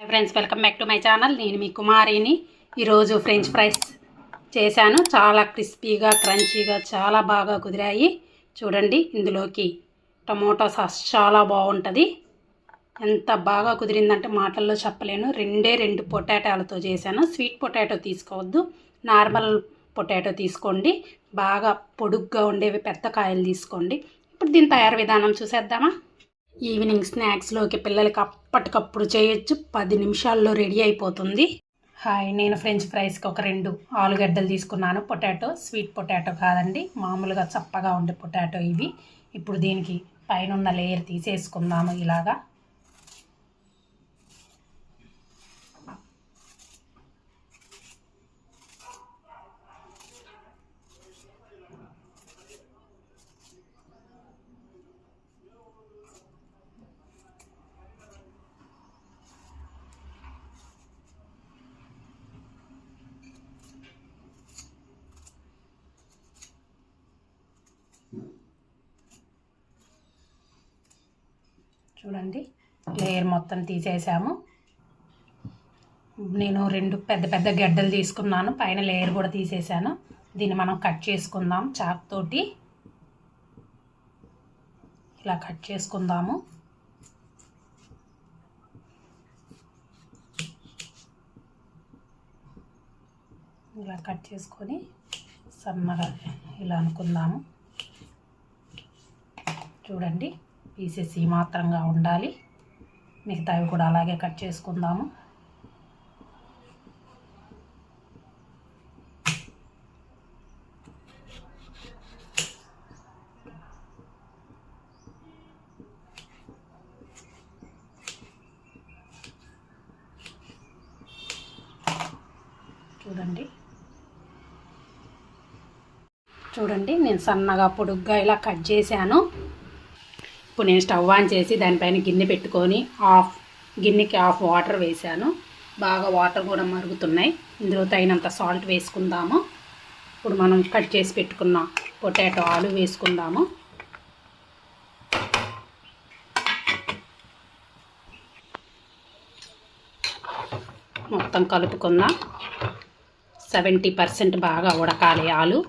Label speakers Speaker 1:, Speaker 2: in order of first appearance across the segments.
Speaker 1: Hi friends, welcome back to my channel. నేను మీ కుమారిని. ఈరోజు French fries చేశాను. చాలా క్రిస్పీగా క్రంచీగా చాలా బాగా కుదిరాయి. చూడండి, ఇందులోకి టమోటా సాస్ చాలా బాగుంటుంది. ఎంత బాగా కుదిరిందంటే మాటల్లో చెప్పలేను. రెండు పొటాటోలతో చేశాను. స్వీట్ పొటాటో తీసుకోవద్దు, నార్మల్ పొటాటో తీసుకోండి. బాగా పొడుగ్గా ఉండేవి పెద్ద కాయలు తీసుకోండి. ఇప్పుడు దీని తయారు విధానం చూసేద్దామా. ఈవినింగ్ స్నాక్స్లోకి పిల్లలకి అప్పటికప్పుడు చేయొచ్చు. 10 నిమిషాల్లో రెడీ అయిపోతుంది. హాయ్, నేను ఫ్రెంచ్ ఫ్రైస్కి ఒక 2 ఆలుగడ్డలు తీసుకున్నాను. పొటాటో, స్వీట్ పొటాటో కాదండి, మామూలుగా చప్పగా ఉండే పొటాటో ఇవి. ఇప్పుడు దీనికి పైన ఉన్న లేయర్ తీసేసుకుందాము ఇలాగా. చూడండి, లేయర్ మొత్తం తీసేసాము. నేను 2 పెద్ద గడ్డలు తీసుకున్నాను. పైన లేయర్ కూడా తీసేసాను. దీన్ని మనం కట్ చేసుకుందాం. చాక్ తోటి ఇలా కట్ చేసుకుందాము. ఇలా కట్ చేసుకొని సన్నగా ఇలా అనుకుందాము. చూడండి, పీసెస్ ఈ మాత్రంగా ఉండాలి. మిగతావి కూడా అలాగే కట్ చేసుకుందాము. చూడండి, నేను సన్నగా పొడుగ్గా ఇలా కట్ చేశాను. ఇప్పుడు నేను స్టవ్ ఆన్ చేసి దానిపైన గిన్నె పెట్టుకొని గిన్నెకి హాఫ్ వాటర్ వేసాను. బాగా వాటర్ కూడా మరుగుతున్నాయి. ఇందులో తగినంత సాల్ట్ వేసుకుందాము. ఇప్పుడు మనం కట్ చేసి పెట్టుకున్న పొటాటో ఆలు వేసుకుందాము. మొత్తం కలుపుకుందాం. 70% బాగా ఉడకాలి ఆలు.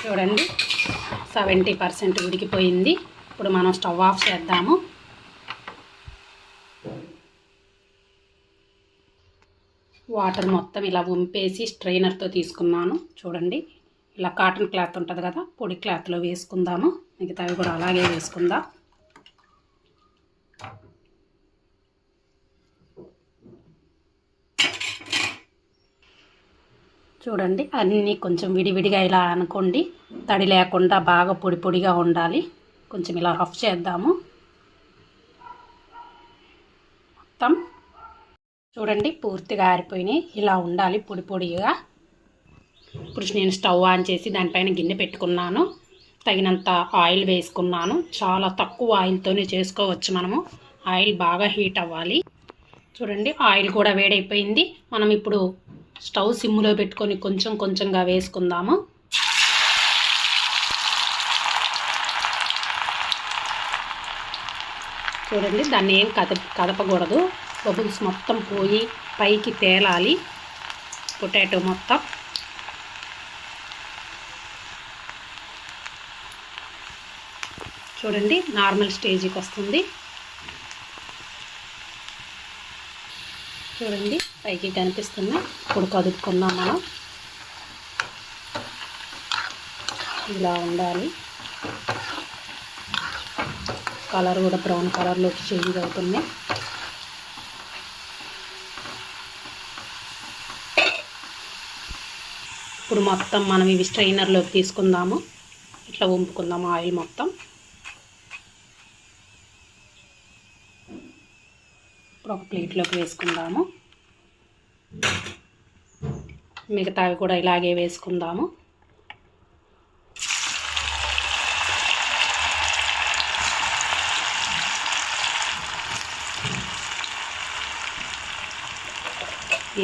Speaker 1: చూడండి, 70% ఉడికిపోయింది. ఇప్పుడు మనం స్టవ్ ఆఫ్ చేద్దాము. వాటర్ మొత్తం ఇలా వంపేసి స్ట్రైనర్తో తీసుకున్నాను. చూడండి, ఇలా కాటన్ క్లాత్ ఉంటుంది కదా, పొడి క్లాత్లో వేసుకుందాము. మిగతావి కూడా అలాగే వేసుకుందాం. చూడండి, అన్నీ కొంచెం విడివిడిగా ఇలా అనుకోండి. తడి లేకుండా బాగా పొడి పొడిగా ఉండాలి. కొంచెం ఇలా రఫ్ చేద్దాము మొత్తం. చూడండి, పూర్తిగా ఆరిపోయినాయి. ఇలా ఉండాలి పొడి పొడిగా. ఇప్పుడు నేను స్టవ్ ఆన్ చేసి దానిపైన గిన్నె పెట్టుకున్నాను. తగినంత ఆయిల్ వేసుకున్నాను. చాలా తక్కువ ఆయిల్తోనే చేసుకోవచ్చు మనము. ఆయిల్ బాగా హీట్ అవ్వాలి. చూడండి, ఆయిల్ కూడా వేడైపోయింది. మనం ఇప్పుడు స్టవ్ సిమ్లో పెట్టుకొని కొంచెం కొంచెంగా వేసుకుందాము. చూడండి, దాన్ని ఏం కదపకూడదు. బబుల్స్ మొత్తం పోయి పైకి తేలాలి పొటాటో మొత్తం. చూడండి, నార్మల్ స్టేజ్కి వస్తుంది. చూడండి, పైకి కనిపిస్తున్నాయి. ఇప్పుడు కదుపుకుందాం మనం. ఇలా ఉండాలి. కలర్ కూడా బ్రౌన్ కలర్లోకి చేంజ్ అవుతున్నాయి. ఇప్పుడు మొత్తం మనం ఇవి స్ట్రైనర్లోకి తీసుకుందాము. ఇట్లా వంపుకుందాము ఆయిల్ మొత్తం. ఇప్పుడు ఒక ప్లేట్లోకి వేసుకుందాము. మిగతావి కూడా ఇలాగే వేసుకుందాము.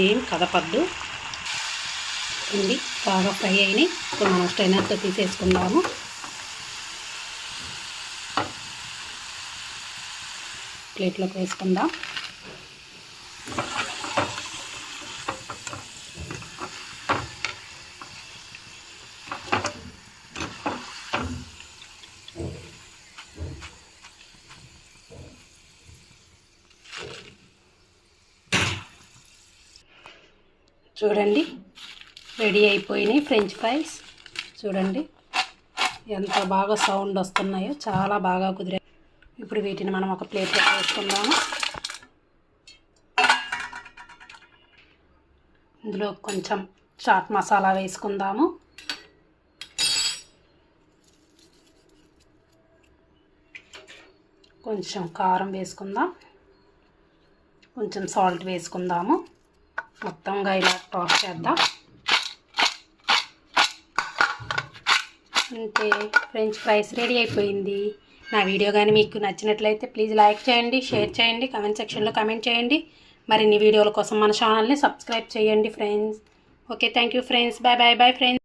Speaker 1: ఏం కదపద్దు. బాగా ఫ్రై అయినాయి. ఇప్పుడు మనం స్ట్రైనర్తో తీసేసుకుందాము. ప్లేట్లోకి వేసుకుందాం. చూడండి రెడీ అయిపోయినాయి ఫ్రెంచ్ ఫ్రైస్. చూడండి ఎంత బాగా సౌండ్ వస్తున్నాయో, చాలా బాగా కుదిరాయి. ఇప్పుడు వీటిని మనం ఒక ప్లేట్లో వేసుకుందాము. ఇందులో కొంచెం చాట్ మసాలా వేసుకుందాము. కొంచెం కారం వేసుకుందాం. కొంచెం సాల్ట్ వేసుకుందాము. మొత్తంగా ఇలా టాస్ చేద్దాం. అంతే, ఫ్రెంచ్ ఫ్రైస్ రెడీ అయిపోయింది. నా వీడియో కానీ మీకు నచ్చినట్లయితే ప్లీజ్ లైక్ చేయండి, షేర్ చేయండి, కామెంట్ సెక్షన్లో కామెంట్ చేయండి. మరిన్ని వీడియోల కోసం మన ఛానల్ని సబ్స్క్రైబ్ చేయండి friends. Okay, thank you friends. Bye bye bye friends.